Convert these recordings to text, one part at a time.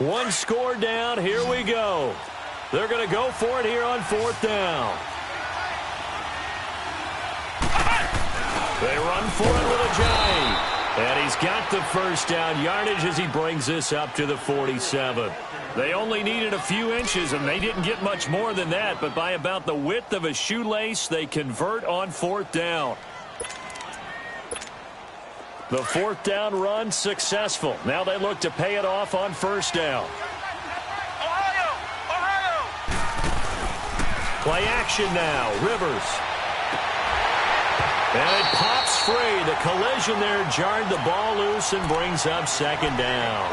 One score down. Here we go. They're going to go for it here on 4th down. They run for it with a giant. And he's got the first down yardage as he brings this up to the 47. They only needed a few inches, and they didn't get much more than that. But by about the width of a shoelace, they convert on 4th down. The 4th down run successful. Now they look to pay it off on 1st down. Play action now. Rivers. And it pops free. The collision there jarred the ball loose and brings up 2nd down.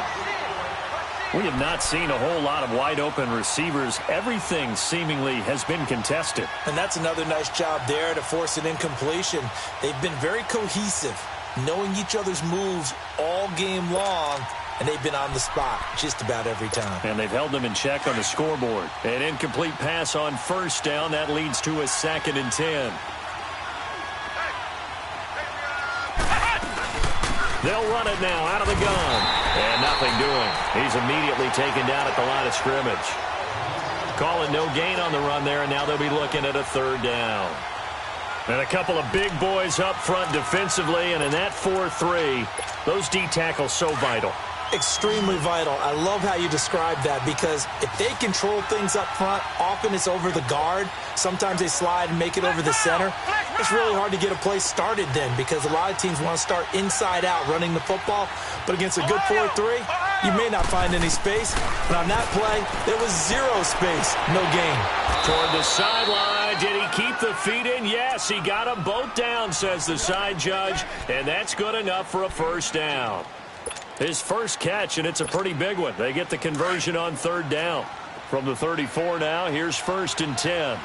We have not seen a whole lot of wide-open receivers. Everything seemingly has been contested. And that's another nice job there to force an incompletion. They've been very cohesive, knowing each other's moves all game long, and they've been on the spot just about every time. And they've held them in check on the scoreboard. An incomplete pass on 1st down. That leads to a 2nd and 10. They'll run it now out of the gun. And nothing doing. He's immediately taken down at the line of scrimmage. Call it no gain on the run there, and now they'll be looking at a 3rd down. And a couple of big boys up front defensively, and in that 4-3, those D tackles so vital. Extremely vital. I love how you described that, because if they control things up front, often it's over the guard. Sometimes they slide and make it over the center. It's really hard to get a play started then, because a lot of teams want to start inside out running the football. But against a good 4-3, you may not find any space. But on that play, there was zero space, no gain. Toward the sideline, did he keep the feet in? Yes, he got them both down, says the side judge. And that's good enough for a 1st down. His first catch, and it's a pretty big one. They get the conversion on 3rd down. From the 34 now, here's 1st and 10.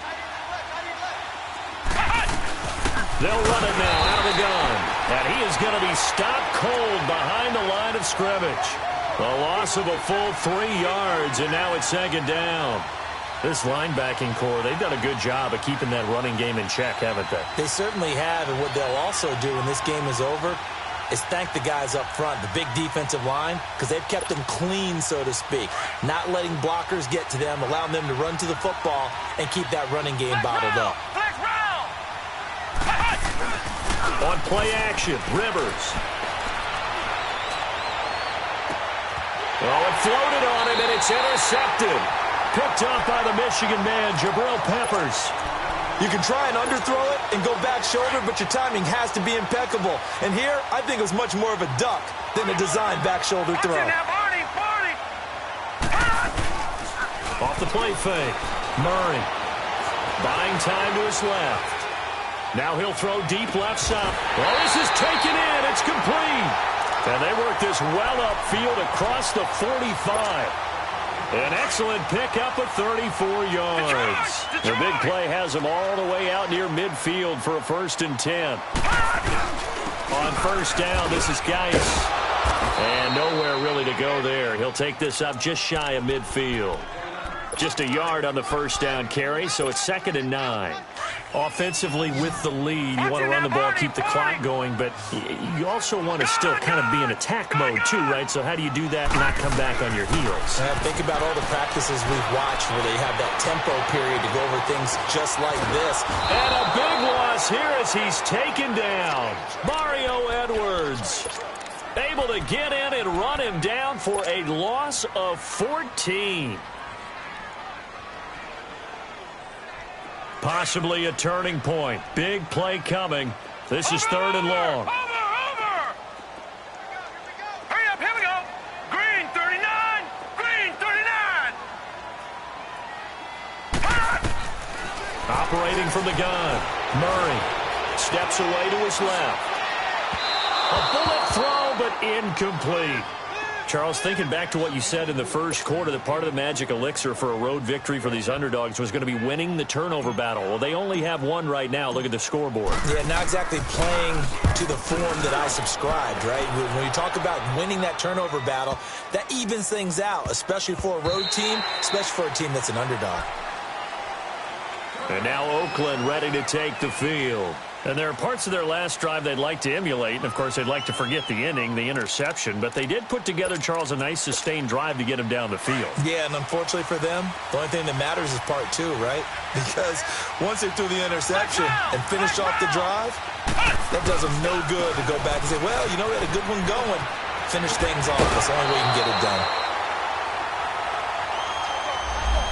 They'll run it now out of the gun. And he is going to be stopped cold behind the line of scrimmage. A loss of a full 3 yards, and now it's 2nd down. This linebacking core, they've done a good job of keeping that running game in check, haven't they? They certainly have, and what they'll also do when this game is over is thank the guys up front, the big defensive line, because they've kept them clean, so to speak. Not letting blockers get to them, allowing them to run to the football and keep that running game bottled up. On play action, Rivers. Oh, it floated on him, and it's intercepted. Picked up by the Michigan man, Jabril Peppers. You can try and underthrow it and go back shoulder, but your timing has to be impeccable. And here, I think it was much more of a duck than a designed back shoulder throw. Off the play fake. Murray. Buying time to his left. Now he'll throw deep left side. Well, this is taken in. It's complete. And they work this well upfield across the 45. An excellent pickup of 34 yards. The big play has him all the way out near midfield for a 1st and 10. On 1st down, this is Geis. And nowhere really to go there. He'll take this up just shy of midfield. Just a yard on the 1st down carry, so it's 2nd and 9. Offensively with the lead, you want to run the ball, keep the clock going, but you also want to still kind of be in attack mode too, right? So how do you do that and not come back on your heels? Think about all the practices we've watched where they have that tempo period to go over things just like this. And a big loss here as he's taken down. Mario Edwards able to get in and run him down for a loss of 14. Possibly a turning point. Big play coming. This is 3rd and long. Hurry up, here we go. Green 39. Green 39. Operating from the gun. Murray steps away to his left. A bullet throw, but incomplete. Charles, thinking back to what you said in the first quarter, that part of the magic elixir for a road victory for these underdogs was going to be winning the turnover battle. Well, they only have one right now. Look at the scoreboard. Yeah, not exactly playing to the form that I subscribed, right? When you talk about winning that turnover battle, that evens things out, especially for a road team, especially for a team that's an underdog. And now Oakland ready to take the field. And there are parts of their last drive they'd like to emulate, and, of course, they'd like to forget the inning, the interception. But they did put together, Charles, a nice sustained drive to get him down the field. Yeah, and unfortunately for them, the only thing that matters is part two, right? Because once they threw the interception and finished off the drive, that does them no good to go back and say, well, you know, we had a good one going. Finish things off. That's the only way you can get it done.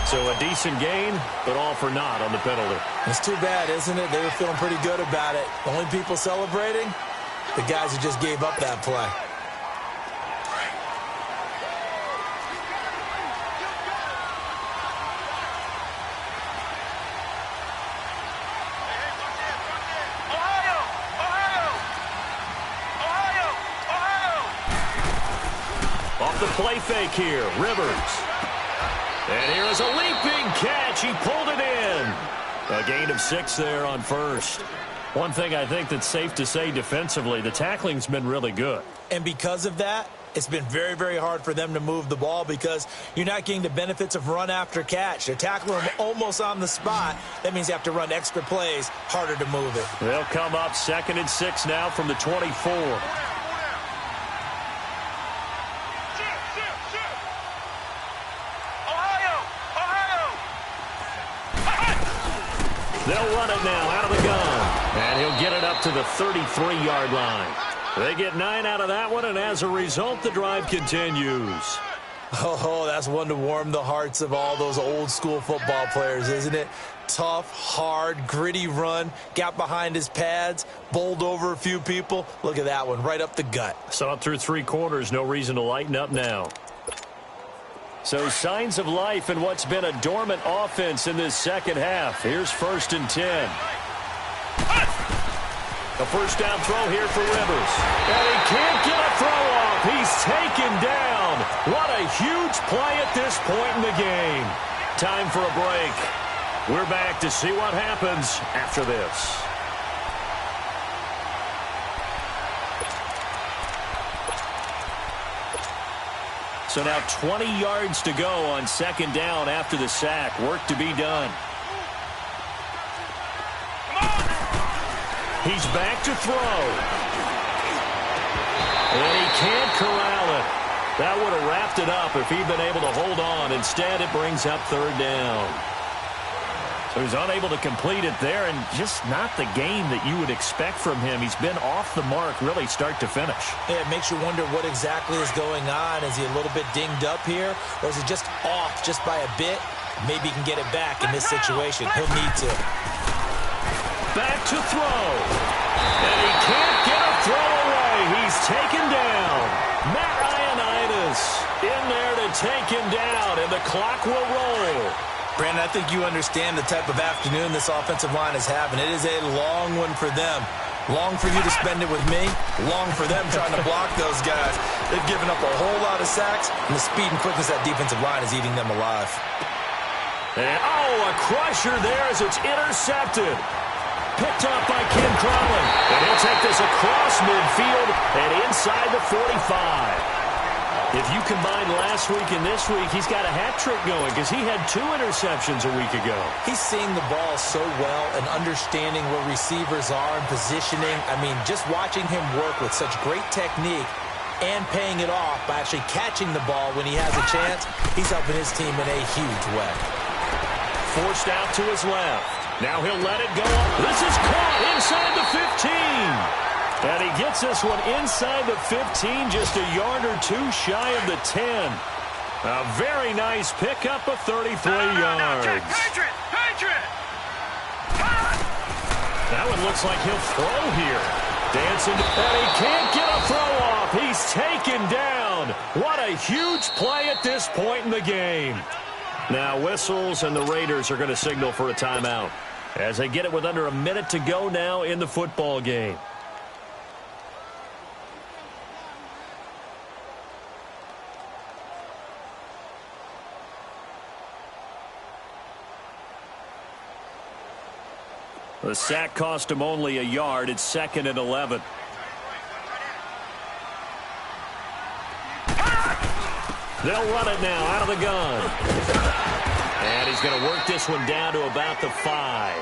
So a decent gain, but all for naught on the penalty. It's too bad, isn't it? They were feeling pretty good about it. The only people celebrating, the guys who just gave up that play. Off the play fake here, Rivers. And here is a leaping catch. He pulled it in. A gain of 6 there on first. One thing I think that's safe to say defensively, the tackling's been really good. And because of that, it's been very, very hard for them to move the ball because you're not getting the benefits of run after catch. They're tackling them almost on the spot. That means you have to run extra plays, harder to move it. They'll come up 2nd and 6 now from the 24. They'll run it now out of the gun. And he'll get it up to the 33-yard line. They get 9 out of that one, and as a result, the drive continues. Oh, that's one to warm the hearts of all those old-school football players, isn't it? Tough, hard, gritty run. Got behind his pads, bowled over a few people. Look at that one, right up the gut. Saw it through 3 quarters. No reason to lighten up now. So signs of life in what's been a dormant offense in this second half. Here's 1st and 10. A first down throw here for Rivers. And he can't get a throw off. He's taken down. What a huge play at this point in the game. Time for a break. We're back to see what happens after this. So now 20 yards to go on 2nd down after the sack. Work to be done. He's back to throw. And he can't corral it. That would have wrapped it up if he'd been able to hold on. Instead, it brings up 3rd down. So he's unable to complete it there, and just not the game that you would expect from him. He's been off the mark really start to finish. Yeah, it makes you wonder what exactly is going on. Is he a little bit dinged up here, or is he just off just by a bit? Maybe he can get it back in this situation. He'll need to. Back to throw. And he can't get a throw away. He's taken down. Matt Ioannidis in there to take him down, and the clock will roll. Brandon, I think you understand the type of afternoon this offensive line is having. It is a long one for them. Long for you to spend it with me. Long for them trying to block those guys. They've given up a whole lot of sacks, and the speed and quickness of that defensive line is eating them alive. And, a crusher there as it's intercepted. Picked up by Ken Crumley. And he'll take this across midfield and inside the 45. If you combine last week and this week, he's got a hat trick going because he had 2 interceptions a week ago. He's seeing the ball so well and understanding where receivers are and positioning. I mean, just watching him work with such great technique and paying it off by actually catching the ball when he has a chance, he's helping his team in a huge way. Forced out to his left. Now he'll let it go. This is caught inside the 15. And he gets this one inside the 15, just a yard or 2 shy of the 10. A very nice pickup of 33 yards. Patriot! That one looks like he'll throw here. Dancing, and he can't get a throw off. He's taken down. What a huge play at this point in the game. Now whistles, and the Raiders are going to signal for a timeout as they get it with under a minute to go now in the football game. The sack cost him only a yard. It's 2nd and 11. They'll run it now out of the gun. And he's going to work this one down to about the 5.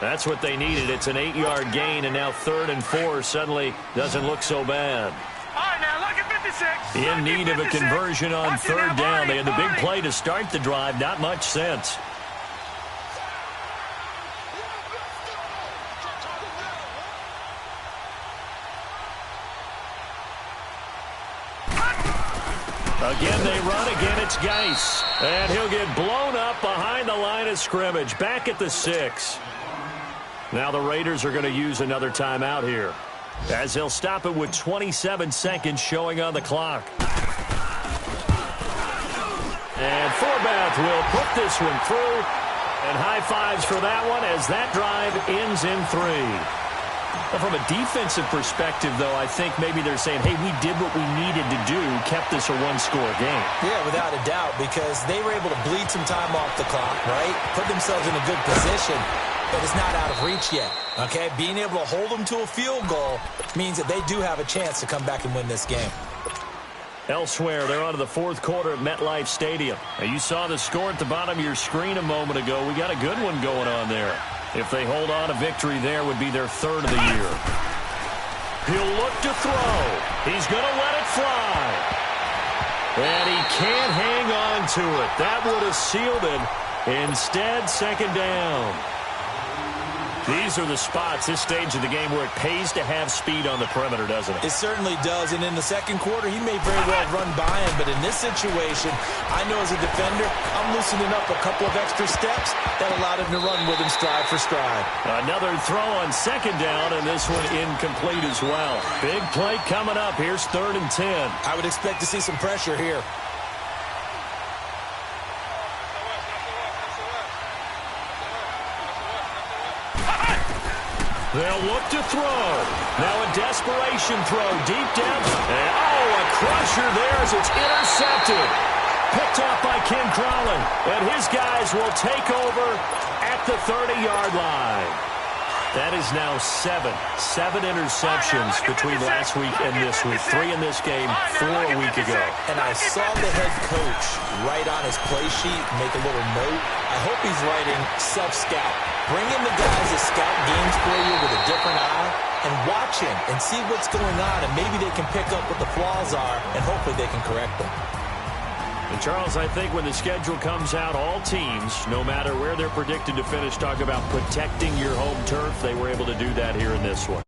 That's what they needed. It's an 8-yard gain, and now 3rd and 4 suddenly doesn't look so bad. All right, now look at 56. In need of a conversion on 3rd down. They had the big play to start the drive. Not much sense. Again, they run. Again, it's Geis. And he'll get blown up behind the line of scrimmage. Back at the 6. Now the Raiders are going to use another timeout here, as they'll stop it with 27 seconds showing on the clock. And Forbath will put this one through. And high fives for that one as that drive ends in 3. Well, from a defensive perspective, though, I think maybe they're saying, hey, we did what we needed to do, kept this a one-score game. Yeah, without a doubt, because they were able to bleed some time off the clock, right? Put themselves in a good position, but it's not out of reach yet, okay? Being able to hold them to a field goal means that they do have a chance to come back and win this game. Elsewhere, they're on to the 4th quarter at MetLife Stadium. Now, you saw the score at the bottom of your screen a moment ago. We got a good one going on there. If they hold on, a victory there would be their 3rd of the year. He'll look to throw. He's going to let it fly. And he can't hang on to it. That would have sealed it. Instead, 2nd down. These are the spots, this stage of the game, where it pays to have speed on the perimeter, doesn't it? It certainly does, and in the 2nd quarter, he may very well run by him, but in this situation, I know as a defender, I'm loosening up a couple of extra steps that allowed him to run with him stride for stride. Another throw on 2nd down, and this one incomplete as well. Big play coming up. Here's 3rd and 10. I would expect to see some pressure here. They'll look to throw. Now a desperation throw deep down. And, a crusher there as it's intercepted. Picked off by Ken Crowley. And his guys will take over at the 30-yard line. That is now 7 interceptions between last week and this week. 3 in this game, 4 a week ago. And I saw the head coach write on his play sheet, make a little note. I hope he's writing self-scout. Bring in the guys that scout games for you with a different eye and watch him and see what's going on, and maybe they can pick up what the flaws are, and hopefully they can correct them. And Charles, I think when the schedule comes out, all teams, no matter where they're predicted to finish, talk about protecting your home turf. They were able to do that here in this one.